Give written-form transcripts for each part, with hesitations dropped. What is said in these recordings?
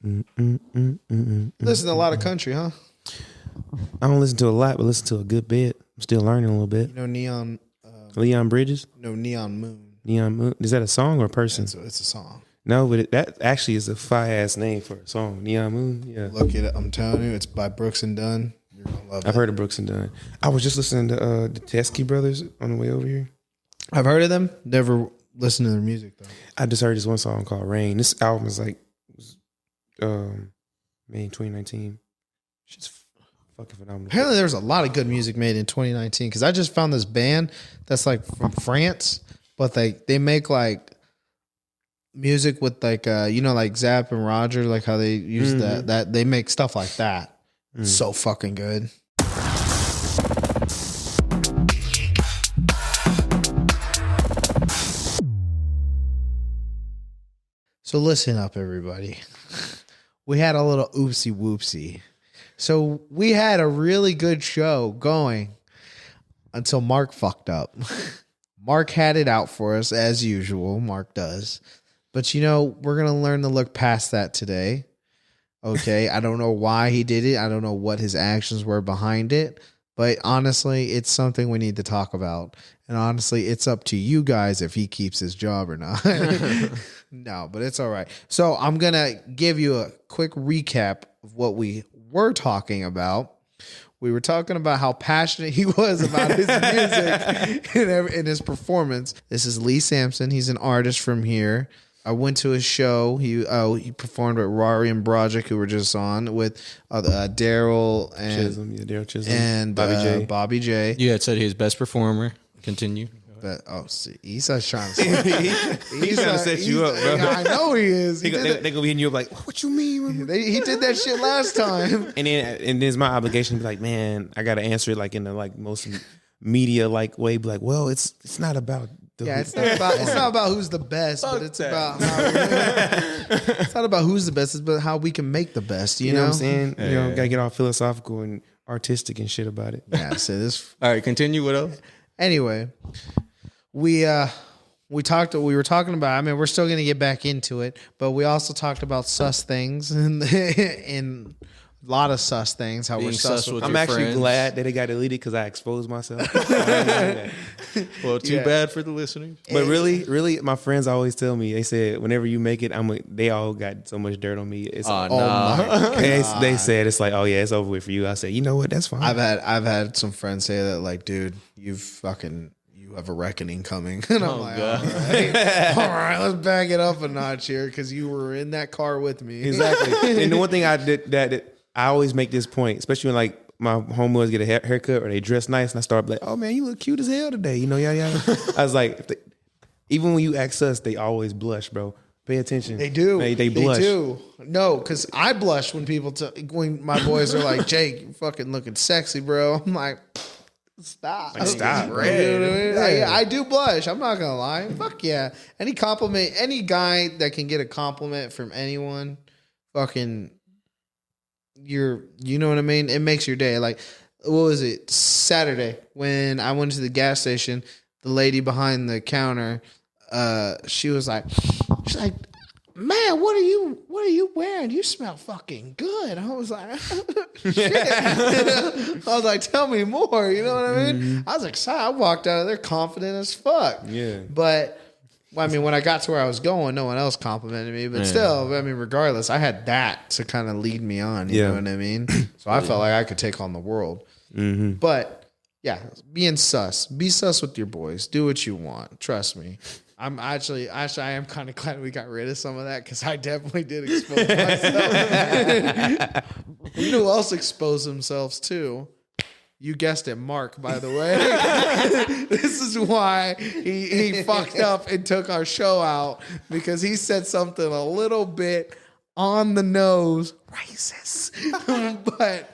Listen to a lot of country, huh? I don't listen to a lot, but listen to a good bit. I'm still learning a little bit. You know Neon... Leon Bridges? No, Neon Moon. Neon Moon. Is that a song or a person? It's a song. No, but that actually is a fire-ass name for a song. Neon Moon? Yeah. Look at it. I'm telling you, it's by Brooks and Dunn. You're going to love it. I've heard of Brooks and Dunn. I was just listening to the Teskey Brothers on the way over here. I've heard of them. Never listened to their music, though. I just heard this one song called Rain. This album is like, made in 2019. Shit's fucking phenomenal. Apparently, there's a lot of good music made in 2019 because I just found this band that's like from France, but they make like music with like like Zapp and Roger, like how they use that they make stuff like that. So fucking good. So listen up, everybody. We had a little oopsie whoopsie. So we had a really good show going until Mark fucked up. Mark had it out for us as usual. Mark does. But we're going to learn to look past that today. Okay. I don't know why he did it. I don't know what his actions were behind it. But honestly, it's something we need to talk about. And honestly, it's up to you guys if he keeps his job or not. No, but it's all right. So I'm going to give you a quick recap of what we were talking about. We were talking about how passionate he was about his music and his performance. This is Lee Samson. He's an artist from here. I went to his show. He performed with Rory and Broderick, who were just on, with Daryl and Daryl Chisholm and Bobby J. You had said he was best performer. Continue. But see, Esau's trying to he's trying to set you up, bro. I know he is. They're gonna be hitting you up like, what you mean? He did that shit last time. And then it's my obligation to be like, man, I gotta answer it like in the most media like way. Be like, well, it's not about. It's not about who's the best, but it's about how it's not about who's the best, it's about how we can make the best. You know what I'm saying? Gotta get all philosophical and artistic and shit about it. Yeah, so this. All right, continue. What else? Anyway, we were talking about. I mean, we're still gonna get back into it, but we also talked about sus things and a lot of sus things. How Being we're sus with. I'm actually glad that it got deleted because I exposed myself. Well, too bad for the listeners. But really, my friends always tell me. They said whenever you make it, they all got so much dirt on me. It's they said it's like, oh yeah, it's over with for you. I said, you know what, that's fine. I've had some friends say that, like, dude, you have a reckoning coming. And I'm like, God. All right, let's back it up a notch here because you were in that car with me. Exactly. And the one thing I did that I always make this point, especially when like my homeboys get a haircut or they dress nice, and I start like, oh man, you look cute as hell today. Yeah. I was like, even when you ask us, they always blush, bro. Pay attention. They do. They blush. They do. No, because I blush when when my boys are like, Jake, you fucking looking sexy, bro. I'm like, stop. Like, stop. Right. You know what I mean? Like, yeah, I do blush. I'm not gonna lie. Fuck yeah. Any compliment, any guy that can get a compliment from anyone, fucking, you know what I mean? It makes your day. Like, what was it? Saturday when I went to the gas station, the lady behind the counter, she's like, man, what are you wearing? You smell fucking good. I was like, shit. I was like, tell me more. You know what I mean? Mm-hmm. I was excited. I walked out of there confident as fuck. Yeah. But I mean, when I got to where I was going, no one else complimented me. But still, I mean, regardless, I had that to kind of lead me on. You know what I mean? So I felt like I could take on the world. Mm-hmm. But yeah, being sus. Be sus with your boys. Do what you want. Trust me. I'm actually, I am kind of glad we got rid of some of that because I definitely did expose myself. You know who else exposed themselves too? You guessed it, Mark, by the way. This is why he fucked up and took our show out because he said something a little bit on the nose racist. But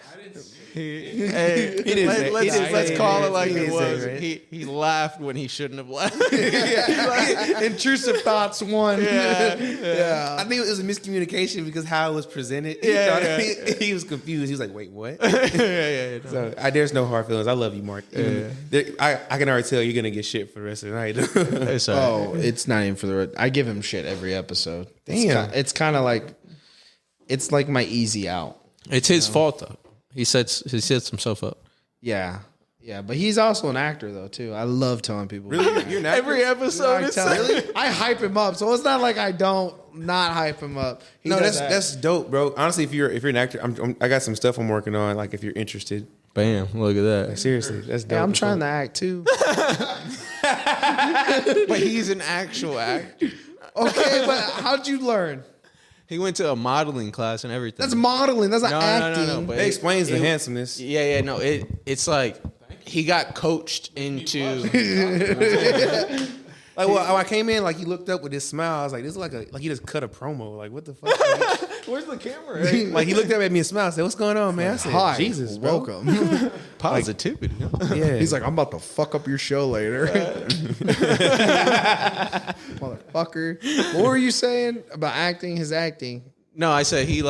let's call it like it was. He laughed when he shouldn't have laughed. Intrusive thoughts won. Yeah. I think it was a miscommunication because how it was presented. He was confused. He was like, "Wait, what?" So there's no hard feelings. I love you, Mark. I can already tell you're gonna get shit for the rest of the night. It's not even for the. I give him shit every episode. Damn, it's kind of like. it's like my easy out. It's his fault though. He sets himself up. Yeah. Yeah, but he's also an actor though too. I love telling people. Really? You're an actor? Every episode is I hype him up, so it's not like I don't not hype him up. No, that's dope, bro. Honestly, if you're an actor, I got some stuff I'm working on. Like if you're interested, Bam! Look at that. like, seriously, that's dope. Yeah, I'm trying to act too. But he's an actual actor. Okay, but how'd you learn? He went to a modeling class and everything. That's modeling. That's not acting. No, but It explains the handsomeness. Yeah, no. It's like he got coached into. Like, well, I came in, like, he looked up with his smile. I was like, this is like he just cut a promo. Like, what the fuck? Where's the camera? Like, he looked up at me and smiled. I said, what's going on, man? I said, Hi, Jesus, bro. welcome. Positivity. Yeah. He's like, I'm about to fuck up your show later. Motherfucker. What were you saying about acting? His acting. No, I said he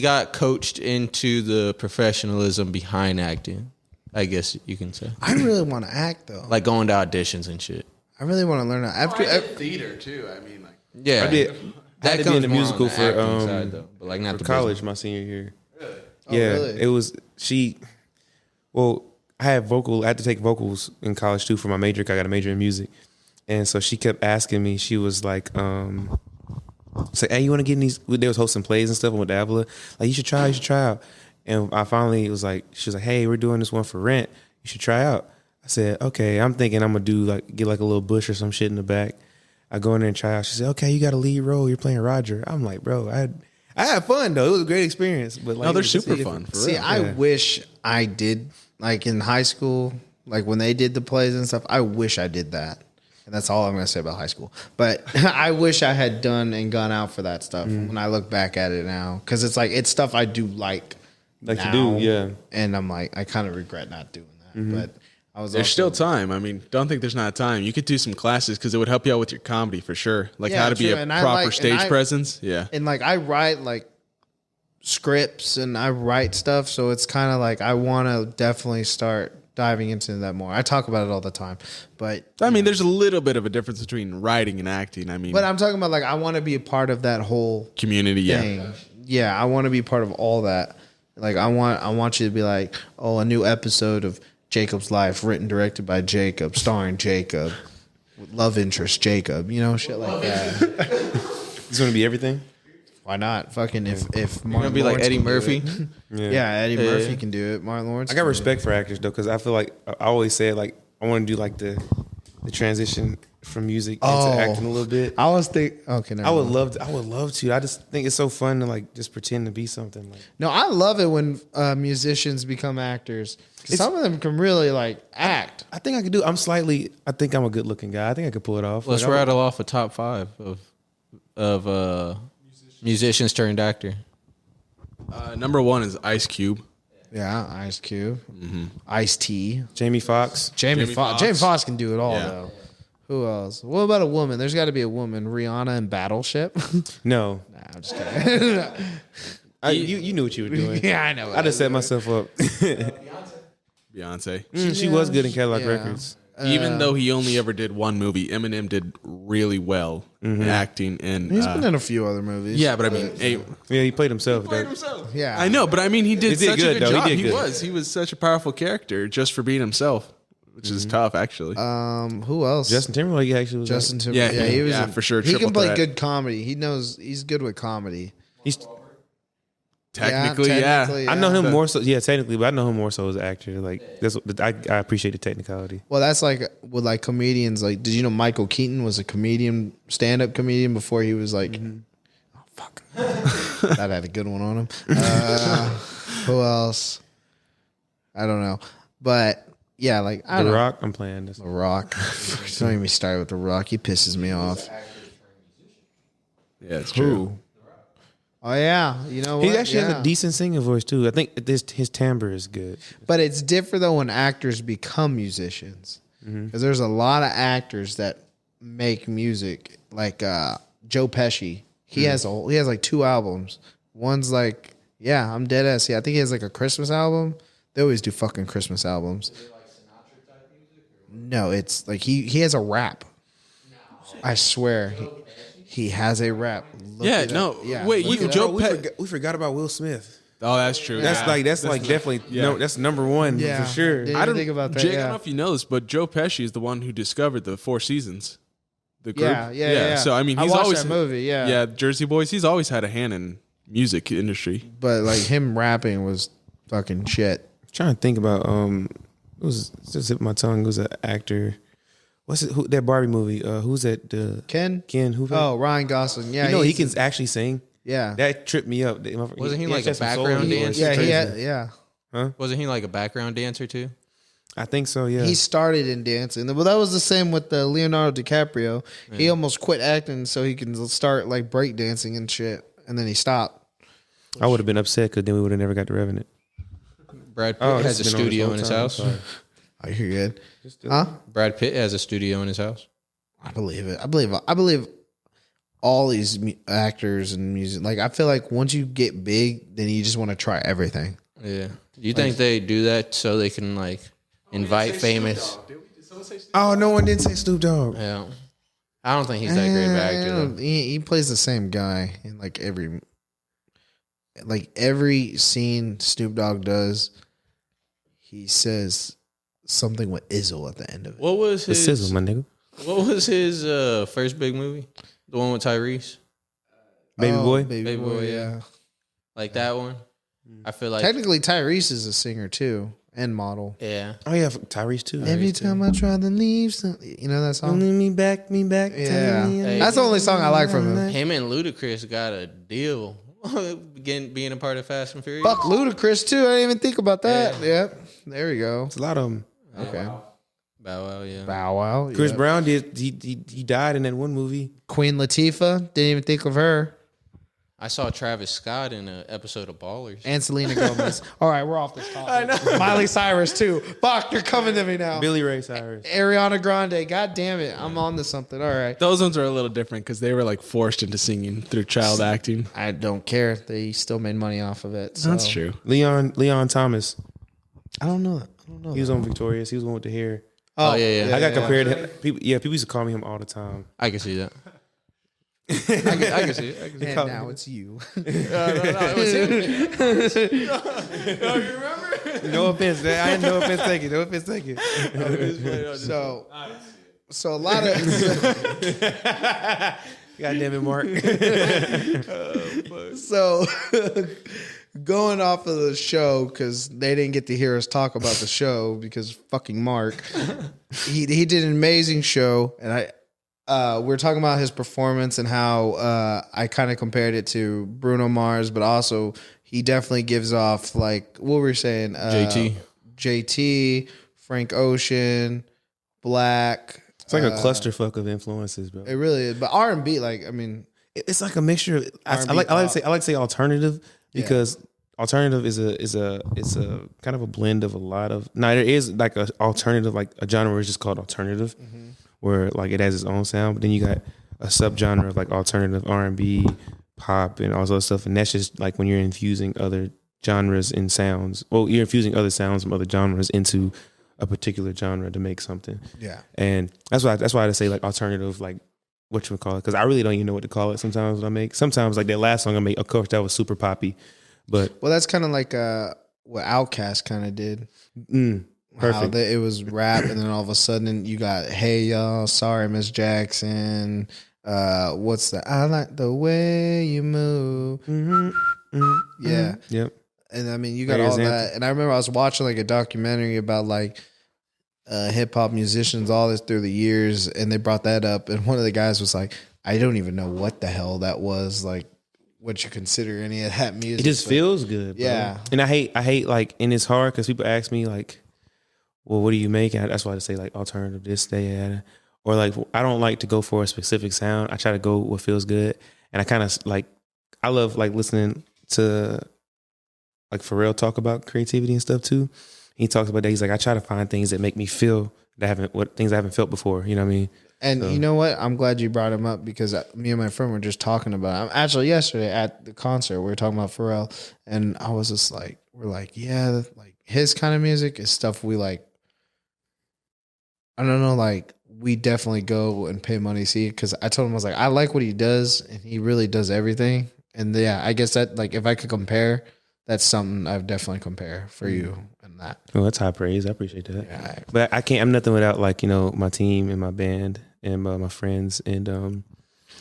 got coached into the professionalism behind acting. I guess you can say. I really want to act though. Like going to auditions and shit. I really want to learn that. I did theater too. I mean, like, Yeah, I did. I had to be in the comes more musical on the for acting side, though, but like not for the college business. my senior year. really? Yeah, really? it was Well, I had to take vocals in college too for my major. 'Cause I got a major in music, and so she kept asking me. She was like, say, hey, you want to get in these? They was hosting plays and stuff with Avila. Like, you should try out. And I finally was like, she was like, hey, we're doing this one for rent. You should try out. I said, okay. I'm thinking I'm gonna get like a little bush or some shit in the back. I go in there and try out. She said, okay, you got a lead role. You're playing Roger. I'm like, bro, I had fun though. It was a great experience. But like, No, they're it was just- super fun. For See, real. I wish I did, like in high school, like when they did the plays and stuff, I wish I did that. And that's all I'm going to say about high school. But I wish I had done and gone out for that stuff when I look back at it now. Because it's like, it's stuff I do like Like now, to do, yeah. And I'm like, I kind of regret not doing that. But I was There's also, still time. I mean, don't think there's not time. You could do some classes because it would help you out with your comedy for sure. Like Yeah, how to be true. a And I proper like- stage and I- presence. Yeah. And like I write like scripts and I write stuff. So it's kind of like I want to definitely start diving into that more. I talk about it all the time. But I mean, there's a little bit of a difference between writing and acting. I mean, I'm talking about like I want to be a part of that whole community. Yeah. thing. Yeah, I want to be part of all that. Like I want you to be like, oh, a new episode of Jacob's Life, written directed by Jacob, starring Jacob, with love interest Jacob, you know, shit like that. It's gonna be everything. Why not? Fucking if Martin You're gonna be like Lawrence Eddie can do Murphy. it. Yeah, Eddie Murphy can do it. Martin Lawrence. I got respect for actors though, because I feel like I always say like I want to do like the transition from music into acting a little bit. I was think okay. Never I would mind. love to. I just think it's so fun to like just pretend to be something. Like, No, I love it when musicians become actors. Some of them can really like act. I think I could do. I think I'm a good looking guy. I think I could pull it off. Let's Like, rattle off a top 5 of musicians turned actor. Number one is Ice Cube. Yeah, Ice Cube, Ice T, Jamie Foxx. Jamie Foxx. Jamie Foxx can do it all Yeah. though. Who else? What about a woman? There's got to be a woman. Rihanna in Battleship. No, Nah, I'm just kidding. you knew what you were doing. Yeah, I know. I just set myself up. Beyonce. She was good in Cadillac Yeah. Records. Even though he only ever did one movie, Eminem did really well in acting. And He's been in a few other movies. yeah, but I mean, Yeah, he played himself. though. Yeah. I know, but I mean, he did, He did such good, a good though. He job. did He good. was such a powerful character just for being himself, which is tough, actually. Who else? Justin Timberlake actually was. Justin Yeah, Timberlake. he- he was yeah, for sure, He triple can play threat. good comedy. He knows he's good with comedy. He's, technically, technically, I know him more so. Yeah, technically, but I know him more so as an actor. Like that's what, I appreciate the technicality. Well, that's like with like comedians. Like, did you know Michael Keaton was a comedian, stand-up comedian before he was like, oh fuck, that had a good one on him. Who else? I don't know, but yeah, like I The don't know. Rock, I'm playing this. The Rock. Don't even start with The Rock. He pisses me off. yeah, it's true. Oh yeah, you know what? He actually has Yeah. a decent singing voice too. I think his timbre is good. But it's different though when actors become musicians, because there's a lot of actors that make music. Like Joe Pesci, he has like 2 albums. One's like, yeah, I'm dead ass. Yeah, I think he has like a Christmas album. They always do fucking Christmas albums. Is it like Sinatra type music? No, it's like he has a rap. I swear. He has a rap. Look Yeah, it no, up. Yeah. wait, look you it up. Joe We forgot about Will Smith. Oh, that's true. That's Yeah. like definitely no. That's number one Yeah. for sure. Didn't I don't think about that. Jake, I Yeah. don't know if you know this, but Joe Pesci is the one who discovered the Four Seasons. The group. Yeah. So I mean, I he's watched always that movie. Yeah. yeah, Jersey Boys. He's always had a hand in music industry. But like him rapping was fucking shit. Trying to think about it was just zip my tongue. It was an actor. What's it? That Barbie movie? Who's that? Ken? Who? Oh, Ryan Gosling. Yeah. you know he he's- can actually sing. Yeah. That tripped me up. Wasn't he like actually a had some soul background in it. dancer? Yeah. Crazy. Yeah. Wasn't he like a background dancer too? I think so. Yeah. He started in dancing, but that was the same with Leonardo DiCaprio. He almost quit acting so he can start like break dancing and shit, and then he stopped. I would have been upset because then we would have never got the Revenant. Brad Pitt has a studio in his house. Oh, you're good. Huh? Brad Pitt has a studio in his house. I believe it. I believe all these actors and music. Like I feel like once you get big, then you just want to try everything. Yeah. Do you think they do that so they can like invite famous? Oh, no one didn't say Snoop Dogg. Yeah. I don't think he's that great of an actor. Though. He plays the same guy in like every scene Snoop Dogg does. He says something with Izzle at the end of it. What was The his sizzle, my nigga. What was his first big movie? The one with Tyrese, Baby boy. Baby boy, yeah. like that one. I feel like Technically, Tyrese is a singer too and model. yeah. Oh yeah, Tyrese too. Every time I try to leave, you know that song? Me back. Yeah, Hey. that's the only song I like from him. Him and Ludacris got a deal being a part of Fast and Furious. Fuck Ludacris too. I didn't even think about that. Yep, there we go. It's a lot of them. Okay, Bow Wow, yeah. Bow Wow. Chris yep. Brown did. He died in that one movie. Queen Latifah. Didn't even think of her. I saw Travis Scott in an episode of Ballers. And Selena Gomez. All right, we're off this topic. I know. Miley Cyrus too. Fuck, you're coming to me now. Billy Ray Cyrus. Ariana Grande. God damn it, I'm on to something. All right. Those ones are a little different because they were like forced into singing through child acting. I don't care. They still made money off of it. So. That's true. Leon Thomas. I don't know that. He was on Victorious. He was the one with the hair. Oh, yeah. I got compared to him. People used to call me him all the time. I can see that. I can see it. And now it's you. It was him. No, you remember? No offense. I had no offense taken. No offense taken. So a lot of God damn it, Mark. so going off of the show because they didn't get to hear us talk about the show because fucking Mark, he did an amazing show, and we're talking about his performance and how I kind of compared it to Bruno Mars, but also he definitely gives off like what were we saying? JT, Frank Ocean, Black. It's like a clusterfuck of influences, bro. It really is, but R&B, like I mean, It's like a mixture. Of, I R&B like pop. to say alternative because alternative is a kind of a blend of a lot of. Now there is like a alternative, like a genre is just called alternative, where like it has its own sound. But then you got a subgenre of like alternative R&B, pop, and all that stuff. And that's just like when you're infusing other genres and sounds. Well, you're infusing other sounds from other genres into a particular genre to make something. yeah. And that's why I say like alternative, like what you would call it, because I really don't even know what to call it. Sometimes when I make, sometimes like that last song I made, of course that was super poppy, but Well, that's kind of like what Outkast kind of did. perfect. How it was rap, and then all of a sudden you got "Hey y'all, sorry Miss Jackson." What's that? I like the way you move. Yeah, Yep. and I mean you got Mayor's all Anthem. that. And I remember I was watching like a documentary about like hip hop musicians all this through the years, and they brought that up, and one of the guys was like, "I don't even know what the hell that was like. What you consider any of that music?" It just but- feels good. Bro. Yeah. And I hate like, and it's hard because people ask me like, well, what do you make? And that's why I say like alternative this, that, or like, I don't like to go for a specific sound. I try to go what feels good. And I kind of like, I love like listening to like Pharrell talk about creativity and stuff too. He talks about that. He's like, I try to find things that make me feel things I haven't felt before. You know what I mean? And you know what? I'm glad you brought him up because me and my friend were just talking about it. Actually, yesterday at the concert, we were talking about Pharrell, and I was just like, we're like, yeah, like his kind of music is stuff we like I don't know, like we definitely go and pay money to see it because I told him I was like, I like what he does and he really does everything. And yeah, I guess that like if I could compare, that's something I've definitely compare for you and that. Well, that's high praise. I appreciate that. Yeah. But I can't. I'm nothing without like my team and my band and my friends and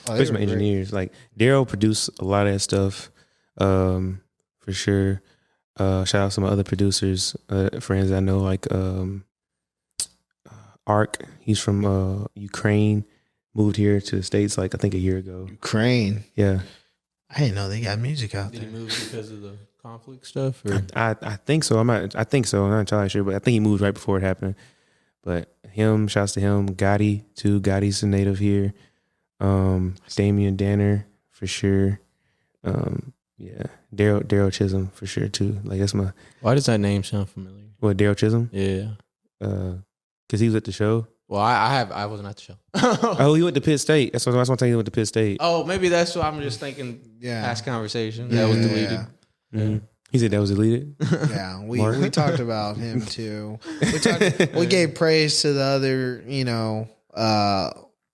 especially my engineers. Like Daryl produced a lot of that stuff for sure. Shout out to my other producers, friends I know like Ark. He's from Ukraine. Moved here to the States like I think a year ago. Ukraine. Yeah. I didn't know they got music out Did there. he move because of the conflict stuff? Or? I think so. I think so. I'm not entirely sure, but I think he moved right before it happened. But shouts to him. Gotti too. Gotti's a native here. Damian Danner for sure. Yeah. Daryl Chisholm for sure too. Like that's my. Why does that name sound familiar? What, Daryl Chisholm? Yeah. Because he was at the show. Well, I wasn't at the show. Oh, he went to Pitt State. That's what I was telling you. He went to Pitt State. Oh, maybe that's what I'm just thinking. Yeah. Past conversation that was deleted. Yeah. Mm-hmm. He said that was deleted. Yeah, we talked about him too. We gave praise to the other,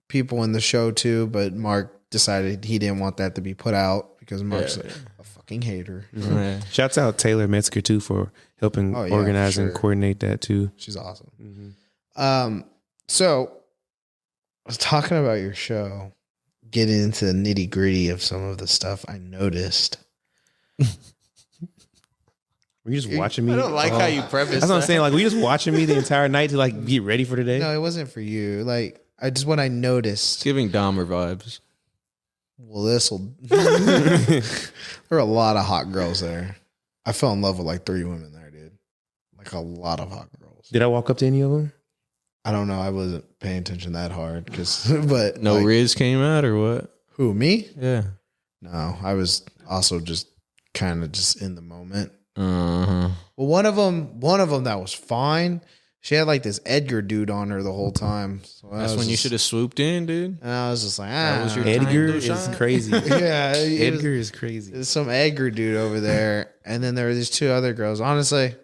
people in the show too, but Mark decided he didn't want that to be put out because Mark's a fucking hater. Right. Shouts out Taylor Metzger too for helping organize and coordinate that too. She's awesome. Mm-hmm. So I was talking about your show, getting into the nitty gritty of some of the stuff I noticed. Were you just watching me? I don't like how you preface. That's what I'm saying. Like, were you just watching me the entire night to like get ready for today? No, it wasn't for you. Like, what I noticed. It's giving Dahmer vibes. Well, there are a lot of hot girls there. I fell in love with like 3 women there, dude. Like a lot of hot girls. Did I walk up to any of them? I don't know. I wasn't paying attention that hard but No like, Riz came out or what? Who, me? Yeah. No, I was also just kind of just in the moment. Uh-huh. Well, one of them that was fine. She had like this Edgar dude on her the whole time. So That's when you should have swooped in, dude. And I was just like, That was your Edgar time to is shine. crazy. yeah, Edgar is crazy. There's some Edgar dude over there, and then there were these 2 other girls. Honestly,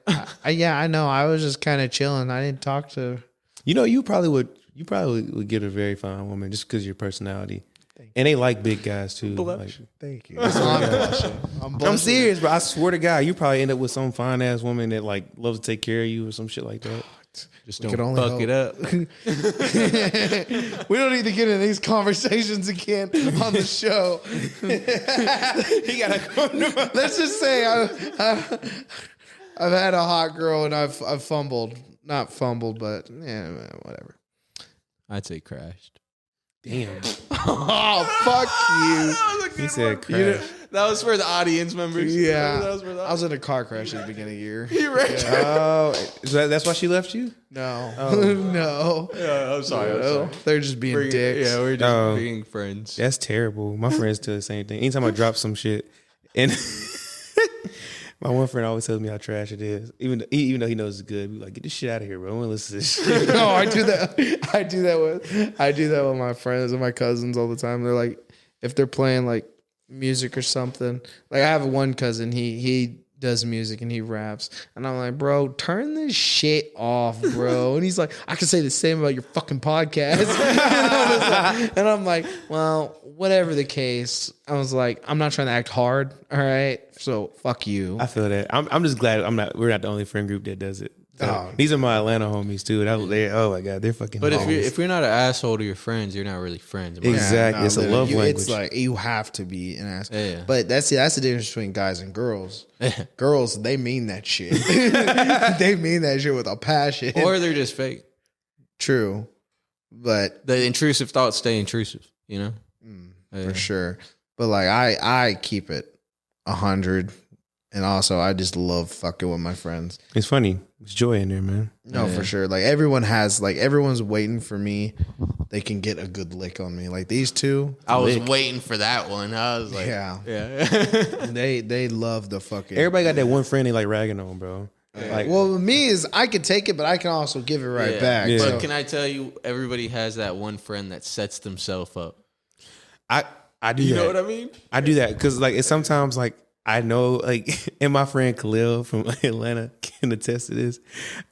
I know. I was just kind of chilling. I didn't talk to. You probably would get a very fine woman just because of your personality. And they like big guys too. Like, Thank you. I'm blushing. I'm serious, bro. I swear to God, you probably end up with some fine ass woman that like loves to take care of you or some shit like that. Just We don't could only fuck hope. it up. We don't need to get into these conversations again on the show. He gotta Let's just say I've had a hot girl and I've fumbled. Not fumbled, but yeah, whatever. I'd say crashed. Damn. Oh, fuck you. He said crash. That was for the audience members. Yeah. That was for the I was in a car crash at the beginning of the year. Oh, so that's why she left you? No. Oh. No. Yeah, I'm sorry. No. They're just being dicks. Yeah, we're just being friends. That's terrible. My friends do the same thing. Anytime I drop some shit, and my one friend always tells me how trash it is, even though he knows it's good. We like, get this shit out of here, bro. I don't want to listen to this shit. No, I do that with my friends and my cousins all the time. They're like, if they're playing like music or something. Like I have one cousin, he does music and he raps, and I'm like, bro, turn this shit off, bro. And he's like, I can say the same about your fucking podcast. And I'm like, well, whatever the case. I was like, I'm not trying to act hard, all right? So fuck you. I feel that. I'm just glad we're not the only friend group that does it. So, Oh. these are my Atlanta homies too. Oh my God, they're fucking. But homies. if you're not an asshole to your friends, you're not really friends. Exactly. It's a literally, love language. It's like you have to be an ass. Yeah. But that's the difference between guys and girls. Girls, they mean that shit. They mean that shit with a passion. Or they're just fake. True. But The intrusive thoughts stay intrusive, you know? Yeah. for sure. But like I keep it 100. And also I just love fucking with my friends. It's funny. There's joy in there, man. No, Yeah. for sure. Like everyone's waiting for me. They can get a good lick on me. Like these 2. I was waiting for that one. I was like, Yeah. yeah. They love the fucking. Everybody got that one friend they like ragging on, bro. Like, Well, with me is I can take it, but I can also give it right Yeah. back. Yeah. But So- can I tell you, everybody has that one friend that sets themselves up. I do You that. know what I mean? I do that because like it's sometimes like I know like and my friend Khalil from Atlanta can attest to this.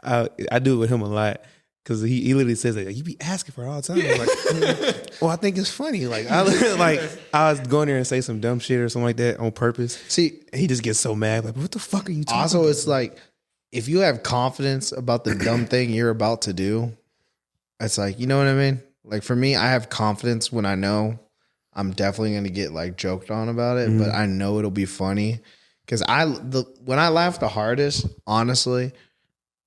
I do it with him a lot. Because he literally says that you be asking for it all the time. I'm like, well, I think it's funny. Like I was going there and say some dumb shit or something like that on purpose. See, he just gets so mad. Like, what the fuck are you talking also, about? it's like if you have confidence about the dumb thing you're about to do, it's like, you know what I mean? Like for me, I have confidence when I know I'm definitely going to get like joked on about it, but I know it'll be funny. Because when I laugh the hardest, honestly,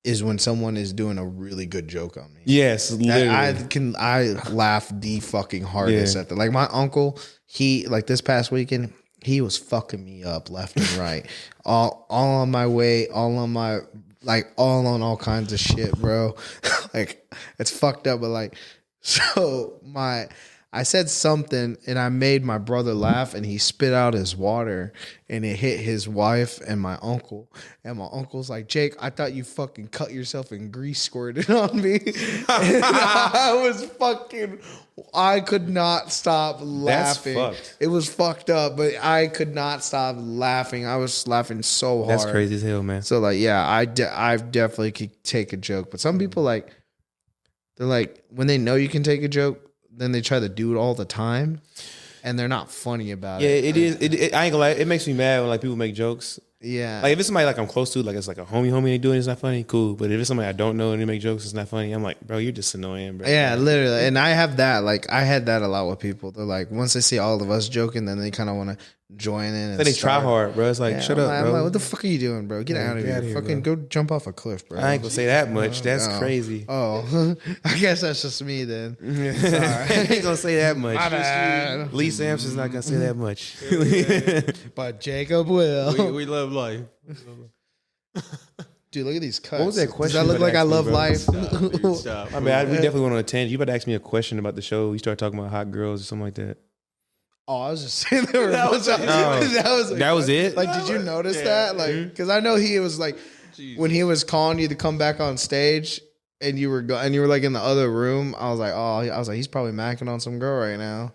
is when someone is doing a really good joke on me. Yes, literally. I laugh the fucking hardest at that. Like my uncle, he like this past weekend, he was fucking me up left and right. all on my way, all on my all on all kinds of shit, bro. Like it's fucked up, but like so I said something and I made my brother laugh and he spit out his water and it hit his wife and my uncle. And my uncle's like, Jake, I thought you fucking cut yourself and grease squirted on me. And I could not stop laughing. That's fucked. It was fucked up, but I could not stop laughing. I was laughing so hard. That's crazy as hell, man. So like, yeah, I definitely could take a joke. But some people like, they're like, when they know you can take a joke, then they try to do it all the time, and they're not funny about it. Yeah, it is. I ain't gonna lie. It makes me mad when like people make jokes. Yeah, like if it's somebody like I'm close to, like it's like a homie and they doing it, it's not funny. Cool, but if it's somebody I don't know and they make jokes, it's not funny. I'm like, bro, you're just annoying, bro. Yeah, literally. And I have that. Like I had that a lot with people. They're like, once they see all of us joking, then they kind of want to join in. And they try hard, bro. It's like, shut up, bro. I'm like, what the fuck are you doing, bro? Get out of here. Fucking go jump off a cliff, bro. I ain't gonna say that much. That's crazy. Oh, I guess that's just me then. Sorry. I ain't gonna say that much. My bad. Lee Samson's not gonna say that much. But Jacob will. We love life. Dude, look at these cuts. What was that question? Does that look like I love life? Stop. I mean, we definitely went on a tangent. You about to ask me a question about the show. You started talking about hot girls or something like that. Oh, I was just saying there were That was it. That was it? Like, did you notice that? Like, because I know he was like, when he was calling you to come back on stage, and you were like in the other room. I was like, he's probably macking on some girl right now.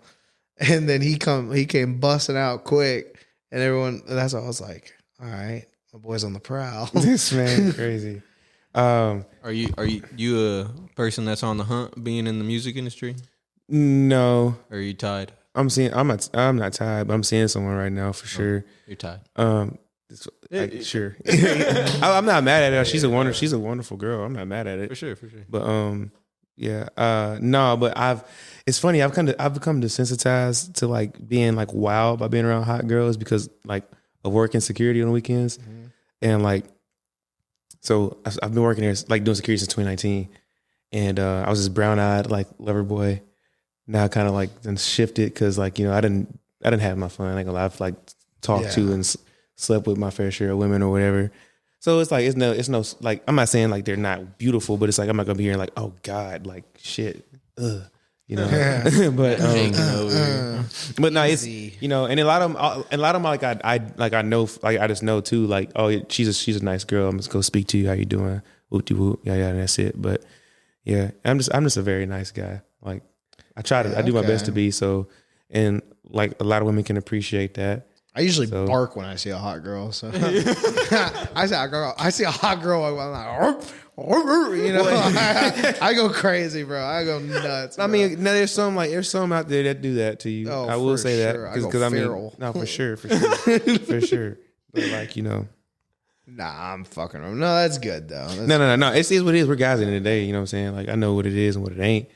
And then he came busting out quick, and everyone. That's what I was like. All right, my boy's on the prowl. This man crazy. Are you a person that's on the hunt, being in the music industry? No. Or are you tied? I'm not tired, but I'm seeing someone right now for sure. You're tied. Sure. I'm not mad at her. She's a wonderful girl. I'm not mad at it. For sure. But yeah. No, but it's funny, I've become desensitized to like being like wild by being around hot girls because like of working security on the weekends. Mm-hmm. And like so I've been working there like doing security since 2019. And I was this brown-eyed like lover boy. Now kind of like then shifted because like, you know, I didn't have my fun. Like I've like talked to and slept with my fair share of women or whatever. So it's like it's no like I'm not saying like they're not beautiful, but it's like I'm not gonna be here like, oh God, like shit, you know. But but no, it's, you know, and a lot of them like I know, like I just know too, like, oh, she's a nice girl. I'm just go speak to you. How you doing? Whoop de whoop. Yeah, and that's it. But yeah, I'm just a very nice guy. Like I do my best to be so, and like a lot of women can appreciate that. I usually bark when I see a hot girl. So I see a hot girl. I'm like, you know, I go crazy, bro. I go nuts. Bro. I mean, no, there's some out there that do that to you. Oh, I will say sure. that because I mean, no, for sure, for sure. But like, you know, nah, I'm fucking them. No, that's good though. No. It is what it is. We're guys in the day. You know what I'm saying? Like I know what it is and what it ain't.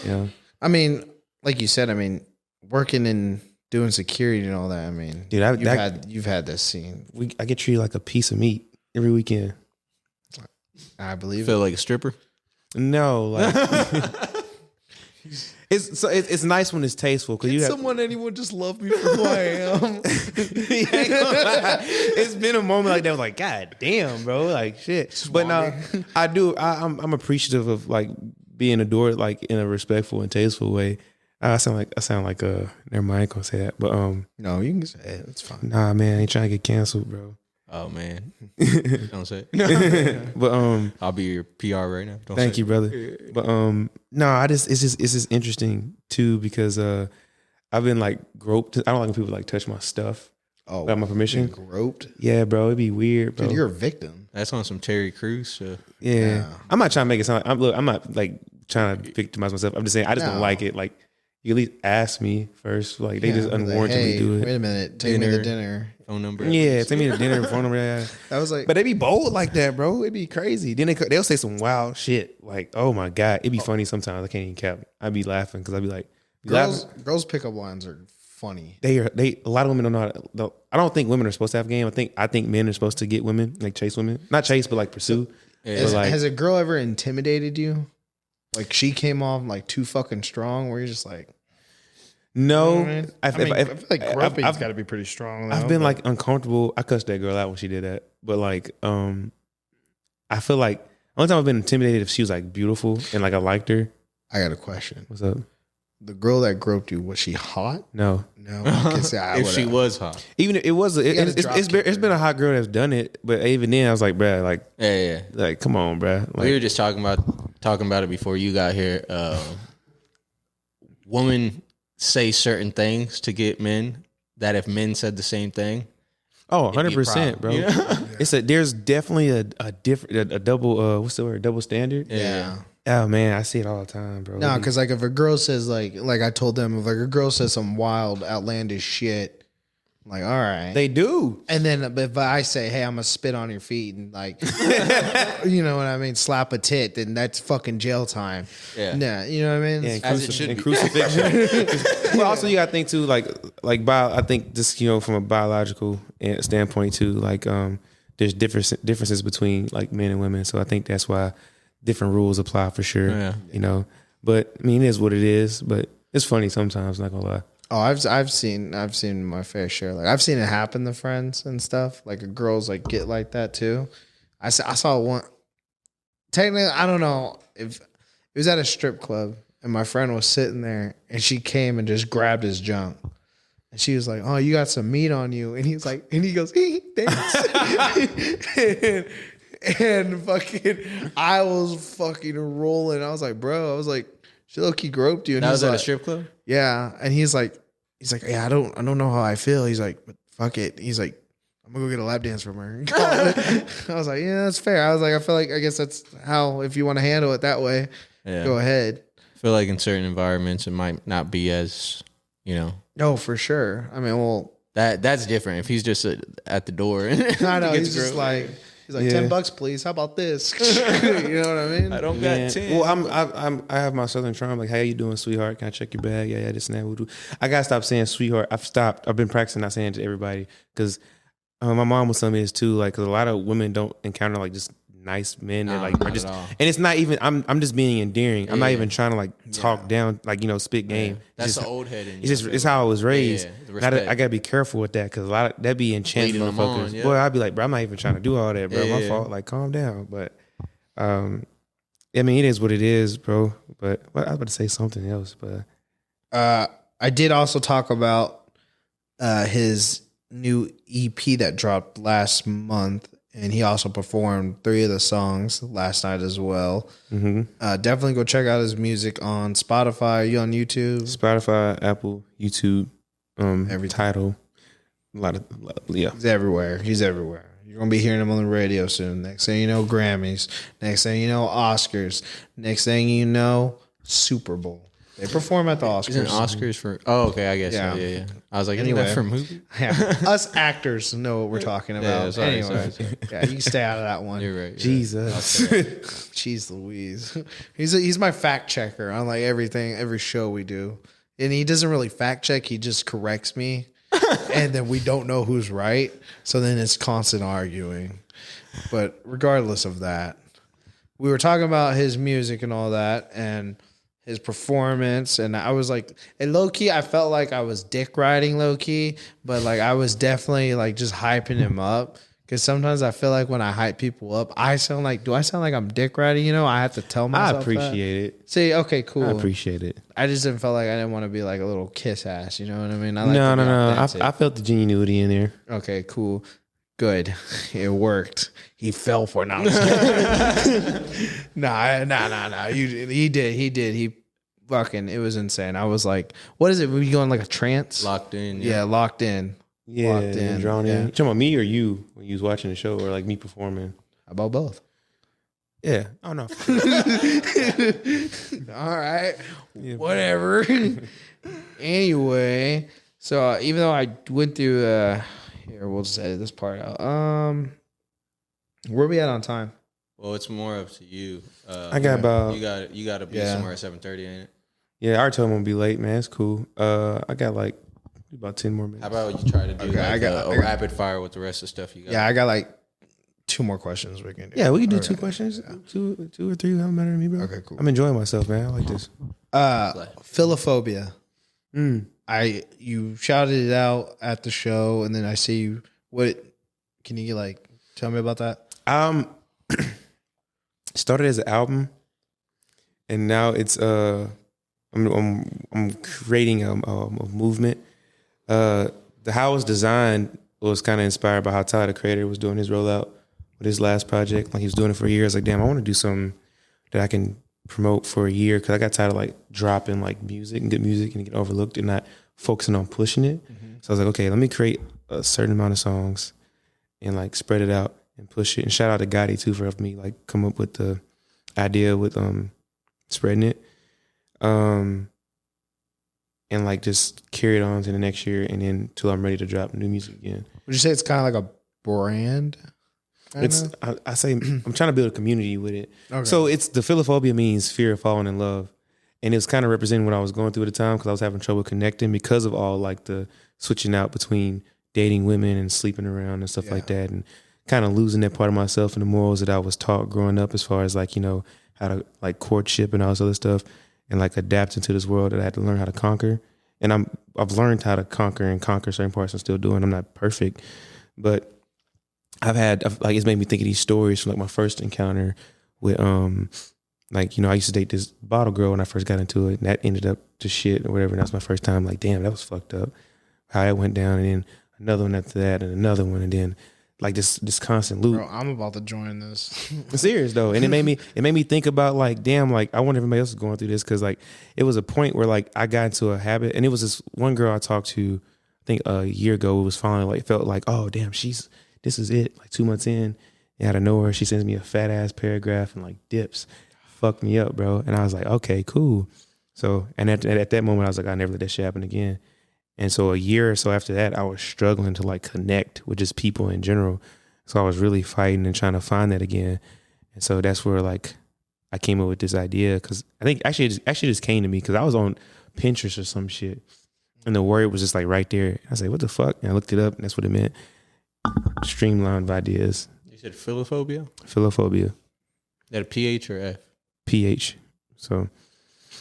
You know. I mean, like you said. I mean, working in doing security and all that. I mean, dude, you've had this scene. I get treated like a piece of meat every weekend. I believe. Feel like a stripper? No, like it's nice when it's tasteful because anyone just love me for who I am. It's been a moment like that. I was like, God damn, bro, like shit. But no, I do. I'm appreciative of like being adored, like in a respectful and tasteful way. I sound like never mind, I ain't gonna say that. But no, you can say it. It's fine. Nah, man, I ain't trying to get canceled, bro. Oh man, don't say it. But I'll be your PR right now. Thank you, brother. But no, it's just interesting too because I've been like groped. I don't like when people like touch my stuff. Oh, without my permission. Groped. Yeah, bro, it'd be weird, bro. Dude, you're a victim. That's on some Terry Crews shit. Yeah. I'm not trying to make it sound like I'm not like trying to victimize myself. I'm just saying I just don't like it. Like you at least ask me first. Like they just unwarrantedly do it. Wait a minute. Take me to dinner. Phone number. Yeah, take me to dinner and phone number. Yeah. I was like, But they be bold like that, bro. It'd be crazy. Then they'll say some wild shit. Like, oh my God. It'd be funny sometimes. I can't even cap. I'd be laughing because I'd be like, girls pickup lines are funny. a lot of women don't know how to, I don't think women are supposed to have game. I think men are supposed to get women, like chase women. Not chase, but like pursue. Has a girl ever intimidated you? Like she came off like too fucking strong where you're just like, no. You know what I mean? I feel like groping's got to be pretty strong. Though, I've been like uncomfortable. I cussed that girl out when she did that. But like, I feel like only time I've been intimidated if she was like beautiful and like I liked her. I got a question. What's up? The girl that groped you, was she hot? No. If she was hot, Even if it was, it's been a hot girl that's done it. But even then, I was like, bruh, like, yeah. like, come on, bruh. Like, We were just talking about it before you got here. Women say certain things to get men that if men said the same thing, 100%, bro. you know? There's definitely a double what's the word? Double standard. Yeah. Oh man, I see it all the time, bro. No, because like if a girl says like I told them, if like a girl says some wild, outlandish shit, I'm like, all right. They do. And then if I say, hey, I'm gonna spit on your feet and like, you know what I mean, slap a tit, then that's fucking jail time. Yeah, you know what I mean. Yeah, As it should and be. crucifixion. Well, also you got to think too, I think just from a biological standpoint too, like there's differences between like men and women. So I think that's why different rules apply for sure. Yeah. You know, but I mean, it is what it is. But it's funny sometimes. Not gonna lie. Oh, I've seen my fair share. Like I've seen it happen to friends and stuff. Like girls like get like that too. I saw one. Technically, I don't know if it was at a strip club and my friend was sitting there and she came and just grabbed his junk. And she was like, "Oh, you got some meat on you." And he's like, and he goes, "Thanks." and fucking, I was fucking rolling. I was like, bro, she low key groped you. And that was at like, a strip club. Yeah, and he's like, yeah, I don't know how I feel. He's like, but fuck it. He's like, I'm gonna go get a lap dance from her. I was like, yeah, that's fair. I was like, I guess that's how, if you want to handle it that way, go ahead. I feel like in certain environments it might not be as, No, for sure. I mean, well, that's different. If he's just at the door, I know he's just like. He's like, $10, please. How about this? You know what I mean? I don't got 10. Well, I have my southern charm. Like, how you doing, sweetheart? Can I check your bag? Yeah, this and that. We'll I gotta stop saying sweetheart. I've been practicing not saying it to everybody because my mom was telling me this too. Like, 'cause a lot of women don't encounter like just nice men that like are just, and it's not even. I'm just being endearing. I'm not even trying to like talk down, like spit game. That's just, the old head in you. It's how I was raised. Yeah, I gotta be careful with that because a lot of that be enchanting motherfuckers. Boy, I'd be like, bro, I'm not even trying to do all that, bro. My fault. Like, calm down. But I mean, it is what it is, bro. But I was about to say something else, but I did also talk about his new EP that dropped last month. And he also performed 3 of the songs last night as well. Mm-hmm. Definitely go check out his music on Spotify. Are you on YouTube? Spotify, Apple, YouTube, every Tidal. Yeah. He's everywhere. You're going to be hearing him on the radio soon. Next thing you know, Grammys. Next thing you know, Oscars. Next thing you know, Super Bowl. They perform at the Oscars. Isn't Oscars for? Oh, okay, I guess. Yeah. I was like, anyway, for a movie. Yeah, us actors know what we're talking about. Sorry. Yeah, you can stay out of that one. You're right. Jesus, Jeez Louise. He's my fact checker on like everything, every show we do, and he doesn't really fact check. He just corrects me, and then we don't know who's right. So then it's constant arguing. But regardless of that, we were talking about his music and all that, and his performance, and I was like, and low key, I felt like I was dick riding low key, but like I was definitely like just hyping him up, because sometimes I feel like when I hype people up, do I sound like I'm dick riding? I have to tell myself. I appreciate it. See, okay, cool. I appreciate it. I just didn't feel like I didn't want to be like a little kiss ass. You know what I mean? No. I felt the genuinity in there. Okay, cool. Good. It worked. He fell for it. No, nah. He did. He fucking, it was insane. I was like, what is it? Were you going like a trance? Locked in. Yeah, locked in. locked in. drawn Yeah. in. You talking about me or you when you was watching the show, or like me performing? How about both? Yeah, I don't know. All right. Whatever. Anyway, so even though I went through here, we'll just edit this part out. Where we at on time? Well, it's more up to you. I got about you got to be somewhere at 7:30, ain't it? Yeah, I already told him I'm gonna be late, man. It's cool. I got like about 10 more minutes. How about you try to do I got a rapid fire with the rest of the stuff you got? Yeah, I got like 2 more questions we can do. Yeah, we can do 2 questions. Yeah. Two or three. Don't matter to me, bro. Okay, cool. I'm enjoying myself, man. I like this. Philophobia. You shouted it out at the show, and then I see you. What can you like tell me about that? Started as an album, and now it's I'm creating a movement. The how it was designed was kind of inspired by how Tyler, the creator, was doing his rollout with his last project. Like he was doing it for a year. I was like, damn, I want to do something that I can promote for a year, because I got tired of like dropping like music and good music and get overlooked and not focusing on pushing it. So I was like, okay, let me create a certain amount of songs and like spread it out and push it. And shout out to Gotti too for helping me like come up with the idea with spreading it. And like just carry it on to the next year, and then till I'm ready to drop new music again. Would you say it's kind of like a brand? It's I say I'm trying to build a community with it. Okay. So it's the philophobia means fear of falling in love, and it was kind of representing what I was going through at the time, because I was having trouble connecting because of all like the switching out between dating women and sleeping around and stuff like that, and kind of losing that part of myself and the morals that I was taught growing up, as far as like, you know, how to like courtship and all this other stuff, and like adapting to this world that I had to learn how to conquer. And I've learned how to conquer certain parts. I'm still doing. I'm not perfect, but it's made me think of these stories from like my first encounter with like, you know, I used to date this bottle girl when I first got into it, and that ended up to shit or whatever. And that's my first time like, damn, that was fucked up. How it went down, and then another one after that, and another one, and then like this constant loop. Bro, I'm about to join this. It's serious though, and it made me think about like, damn, like I wonder if everybody else is going through this, because like it was a point where like I got into a habit, and it was this one girl I talked to, I think a year ago. It was finally like felt like, oh damn, this is it. Like 2 months in, and out of nowhere, she sends me a fat ass paragraph and like dips, fucked me up, bro. And I was like, okay, cool. So and at that moment, I was like, I'll never let that shit happen again. And so a year or so after that, I was struggling to like connect with just people in general. So I was really fighting and trying to find that again. And so that's where like I came up with this idea, because I think actually just came to me because I was on Pinterest or some shit, and the word was just like right there. I was like, what the fuck? And I looked it up, and that's what it meant. Streamlined ideas. You said philophobia? Philophobia. That a PH or F? PH. So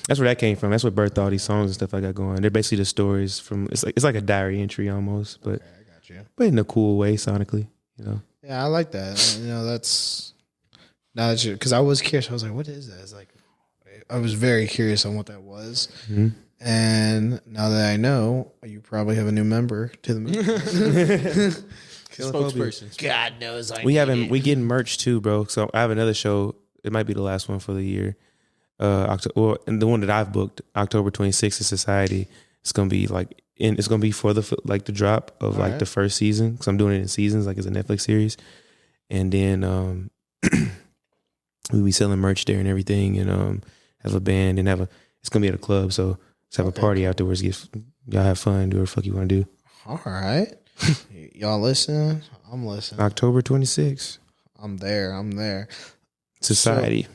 that's where that came from. That's what birthed all these songs and stuff I got going. They're basically the stories from. It's like a diary entry almost, but Okay, I got you. But in a cool way sonically, you know. Yeah, I like that. You know, that's now that you, because I was curious. I was like, what is that? It's like, I was very curious on what that was. Mm-hmm. And now that I know, you probably have a new member to the movement. Spokesperson. God knows We getting merch too, bro. So I have another show. It might be the last one for the year. And the one that I've booked, October 26th in Society. It's gonna be like it's gonna be for the drop of All like right. the first season, because I'm doing it in seasons, like it's a Netflix series. And then we'll be selling merch there and everything, and have a band, and it's gonna be at a club, so let's have a party afterwards. Y'all have fun, do whatever the fuck you want to do. All right. Y'all listening? I'm listening. October 26th, I'm there. Society.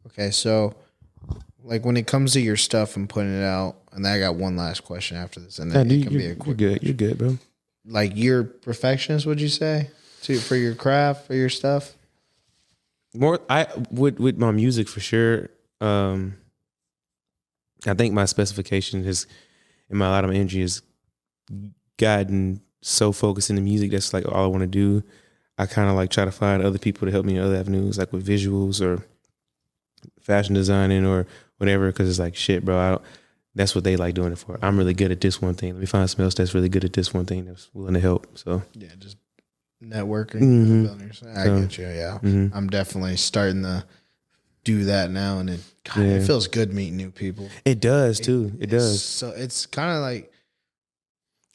Okay, so like when it comes to your stuff and putting it out, and I got one last question after this, and then it can be a quick. You're good, bro. Like you're perfectionist, would you say, for your craft, for your stuff? More, I with my music for sure. I think my specification has, and a lot of my energy has gotten so focused in the music. That's like all I want to do. I kind of like try to find other people to help me in other avenues, like with visuals or fashion designing or whatever. Because it's like, shit, bro. That's what they like doing it for. I'm really good at this one thing. Let me find someone else that's really good at this one thing that's willing to help. So Yeah, just networking. Mm-hmm. I get you. Yeah, I'm definitely starting to do that now and then. God, it feels good meeting new people. It does too. It does. So it's kind of like,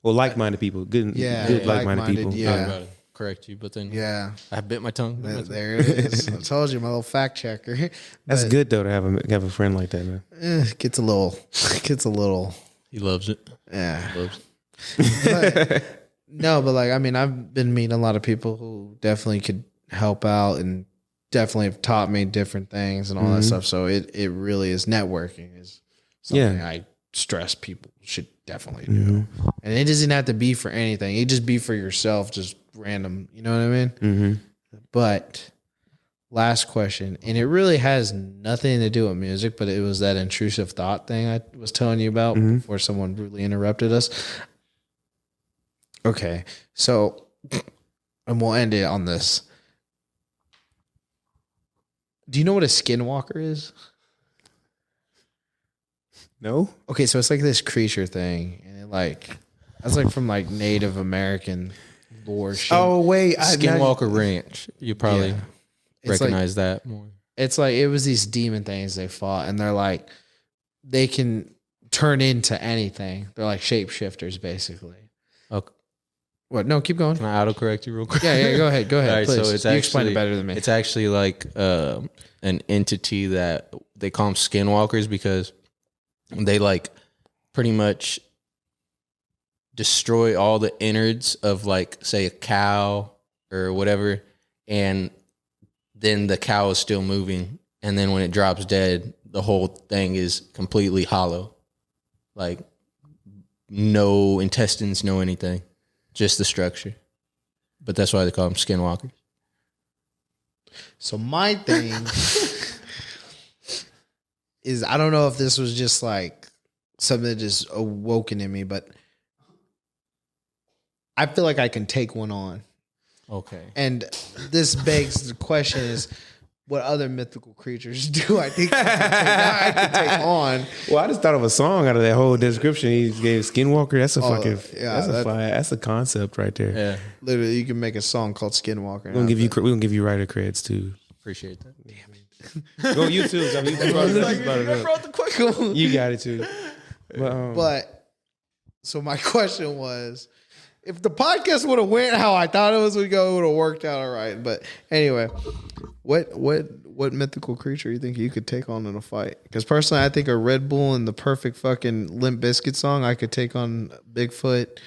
well, like-minded people, good like-minded people. I was Yeah, about to correct you, but then yeah. I bit my tongue. There it is. I told you, my little fact checker. That's But, good though to have a friend like that, man. Gets a little. He loves it. Yeah. He loves it. But, no, but like, I mean, I've been meeting a lot of people who definitely could help out and definitely have taught me different things and all that stuff. So it really is networking is something I stress people should definitely do. And it doesn't have to be for anything. It just be for yourself, just random. You know what I mean? Mm-hmm. But last question, and it really has nothing to do with music, but it was that intrusive thought thing I was telling you about before someone rudely interrupted us. Okay, so, and we'll end it on this. Do you know what a skinwalker is? No. Okay, so it's like this creature thing, and that's like from like Native American lore shit. Oh wait, Skinwalker Ranch. You probably recognize that more. It's like it was these demon things they fought, and they're like they can turn into anything. They're like shapeshifters, basically. Okay. What? No, keep going. Can I autocorrect you real quick? Yeah, go ahead. Go ahead, All right, please. so it's you explain it better than me. It's actually like an entity that they call them skinwalkers because they like pretty much destroy all the innards of like say a cow or whatever, and then the cow is still moving, and then when it drops dead, the whole thing is completely hollow, like no intestines, no anything. Just the structure. But that's why they call them skinwalkers. So my thing is, I don't know if this was just like something that just awoken in me, but I feel like I can take one on. Okay. And this begs the question is, what other mythical creatures do I think I can take on? Well, I just thought of a song out of that whole description he gave. Skinwalker. That's a fucking. Yeah, that's a concept right there. Yeah. Literally, you can make a song called Skinwalker. We're gonna give you writer creds too. Appreciate that. Go YouTube. I mean, you brought the question. You got it too. But so my question was, if the podcast would have went how I thought it was would go, it would have worked out all right. But anyway, what mythical creature you think you could take on in a fight? Because personally, I think a Red Bull and the perfect fucking Limp Bizkit song, I could take on Bigfoot,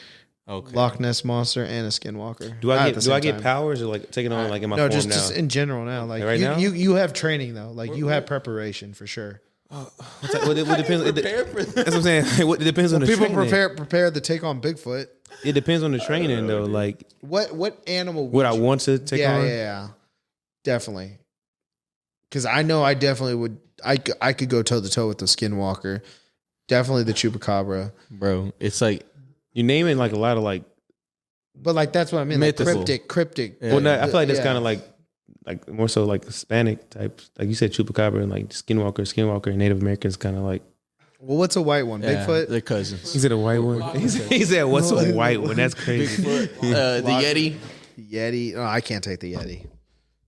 Loch Ness Monster, and a Skinwalker. Do I get powers or like taking on like in my form now? Just in general now. Like right now? you have training though. Like you have preparation for sure. What depends. That's what I'm saying. It depends on the people training. prepare to take on Bigfoot. It depends on the training though. Like what animal would I want to take on? Yeah, definitely. Because I know I definitely would. I could go toe to toe with the Skinwalker. Definitely the Chupacabra, bro. It's like you naming like a lot of like, but like that's what I mean. Mythical. Like cryptic. Yeah. Well, no, I feel like that's kind of like more so like Hispanic type. Like you said, Chupacabra and like Skinwalker, and Native Americans kind of like. Well, what's a white one? Bigfoot. They're cousins. He said a white one. He said, "What's a white one?" That's crazy. Bigfoot. The Yeti. Yeti. No, I can't take the Yeti.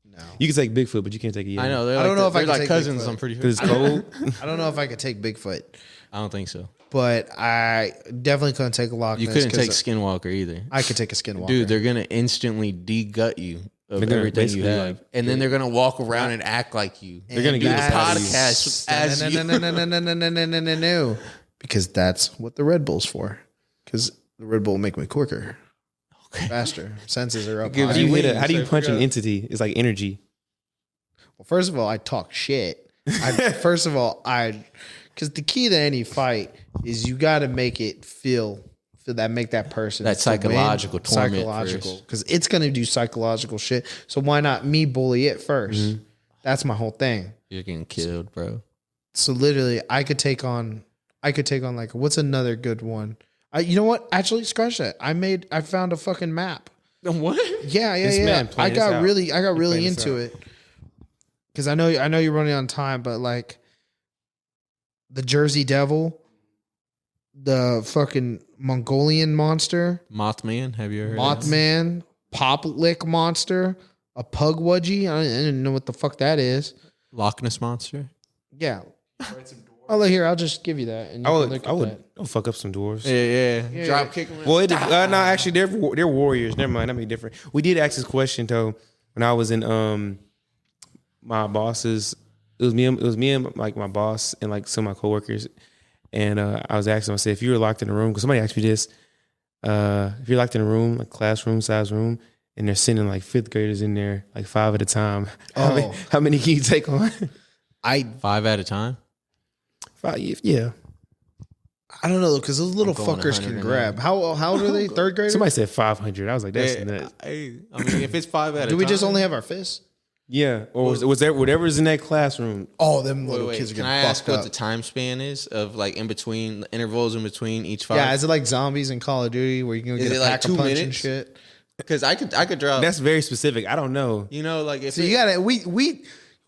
No. You can take Bigfoot, but you can't take a Yeti. I know. I don't know if I they're can like take cousins. Bigfoot. I'm pretty sure. Because it's cold. I don't know if I could take Bigfoot, I don't think so. but I definitely couldn't take a Loch Ness. You couldn't take Skinwalker either. I could take a Skinwalker. Dude, they're gonna instantly de-gut you of gonna everything you basically, have, like, and then they're gonna walk around and act like you. They're gonna do the get podcast as you. No, because that's what the Red Bull's for. Because the Red Bull will make me quicker, faster. Senses are up. How high. do you punch an entity? It's like energy. Well, first of all, I talk shit. Because the key to any fight is you got to make it feel that, make that person That psychological torment psychological, first. because it's going to do psychological shit. So why not me bully it first? That's my whole thing. You're getting killed, bro. So literally, I could take on like, what's another good one? You know what? Actually, scratch that. I found a fucking map. What? Yeah. man I playing got this out. really Playing this into it. Because I know you're running on time, but like the Jersey Devil, the fucking Mongolian monster, Mothman. Have you heard of that? Mothman, Pop Lick monster, a Pugwudgie. I didn't know what the fuck that is. Loch Ness monster. Yeah. Oh, look here. I'll just give you that. And you can look at I would that. I'll fuck up some dwarves. Yeah. Drop kick them. Well, no, actually, they're warriors. Never mind, that'd be different. We did ask this question though when I was in my bosses. It was me and like my boss and like some of my coworkers, and I was asking them. I said, if you were locked in a room, because somebody asked me this, if you're locked in a room, like classroom size room, and they're sending like fifth graders in there, like 5 at a time, how many can you take on? 5 at a time. 5, yeah. I don't know because those little I'm going fuckers can 100 grab. How old are they? Third graders? Somebody said 500. I was like, that's nuts. I mean, if it's 5 at a time. Do we just only have our fists? Yeah, or was there whatever's in that classroom? Oh, them little kids are Can getting I ask fucked what up. the time span is of like in between the intervals in between each 5? Yeah, is it like zombies in Call of Duty where you can Is get it a like pack 2 of punch and minutes? shit? Because I could drop. That's very specific. I don't know. You know, like if So you gotta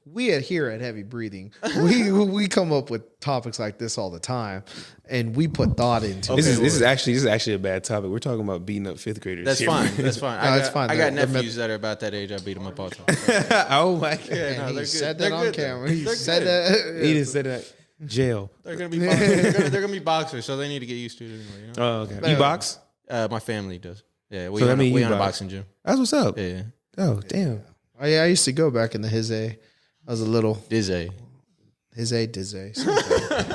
we here at Heavy Breathing, we come up with topics like this all the time, and we put thought into This it. is actually a bad topic. We're talking about beating up fifth graders. That's here. fine. That's fine. No, it's fine. I got They're nephews that are about that age. I beat them up all the time. Oh my god! Yeah, no, And he they're said good. that on They're good. camera. He They're said good. that. He just said that. Jail. They're gonna be they're gonna be boxers, so they need to get used to it anyway. You know? Oh, okay. You box? My family does. Yeah, we So that own, mean we you own a box. boxing gym. That's what's up. Yeah, Oh, damn. Oh yeah, I used to go back in the his A. I was a little Dizzy. his A dizzy.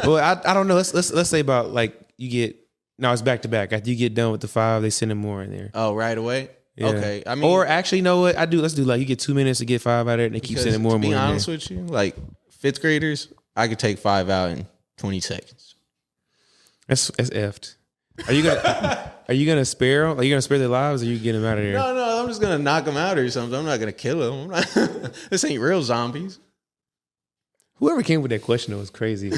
Well, I don't know. Let's say about like you get no, it's back to back. After you get done with the 5, they send more in there. Oh, right away. Yeah. Okay, I mean, or actually, you know what? Let's do like you get 2 minutes to get 5 out of it, and they keep because sending more and to more. be in honest there. with you, like 5th graders, I could take 5 out in 20 seconds. That's effed. Are you gonna spare them? Are you gonna spare their lives, or you get them out of there? No, I'm just gonna knock them out or something. I'm not gonna kill them. I'm not, this ain't real zombies. Whoever came with that question though was crazy.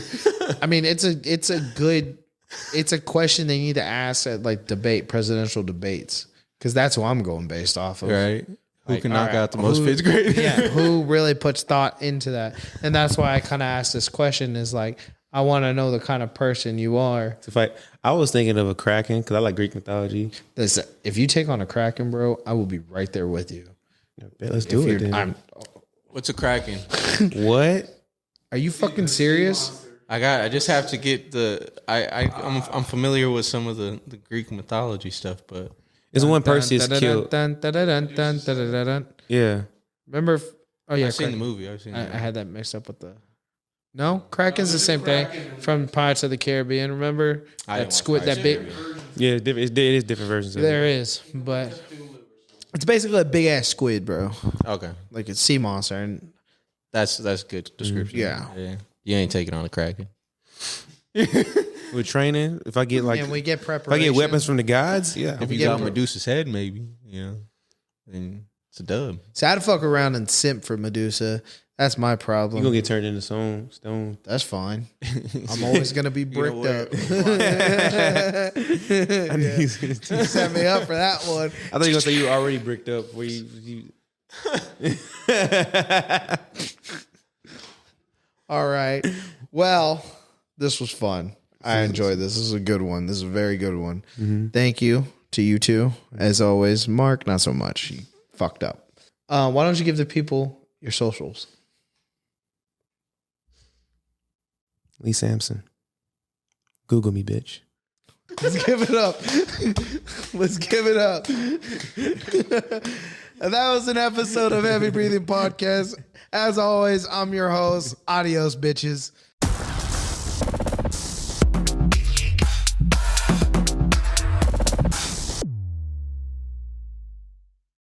I mean, it's a question they need to ask at like presidential debates, because that's what I'm going based off of. Right? Who Like, can all knock right, out the most who- 5th graders? Yeah, who really puts thought into that? And that's why I kind of asked this question is like, I want to know the kind of person you are. If I was thinking of a Kraken because I like Greek mythology. Listen, if you take on a Kraken, bro, I will be right there with you. Let's do it. Then. What's a Kraken? What? Are you fucking serious? I just have to get I'm familiar with some of the Greek mythology stuff, but It's when Perseus killed. Yeah. Remember? Oh yeah, I've seen the Kraken. movie. I've seen I it. had that mixed up with the. No, Kraken's the same thing from Pirates of the Caribbean. Remember I that didn't squid? watch That big. Yeah, it is different versions of There it. is, but it's basically a big ass squid, bro. Okay, Like a sea monster, and that's good description. Yeah. You ain't taking on a Kraken. With training, if I get like, and we get if I preparation. get weapons from the gods, yeah. If you got Medusa's head, maybe then it's a dub. So I'd fuck around and simp for Medusa. That's my problem. You're gonna get turned into stone. That's fine. I'm always gonna be bricked up. You set me up for that one. I thought you were gonna say you were already bricked up. Where you All right. Well, this was fun. I enjoyed this. This is a good one. This is a very good one. Thank you to you two. As always, Mark, not so much. He fucked up. Why don't you give the people your socials? Lee Samson. Google me, bitch. Let's give it up. Let's give it up. And that was an episode of Heavy Breathing Podcast. As always, I'm your host. Adios, bitches.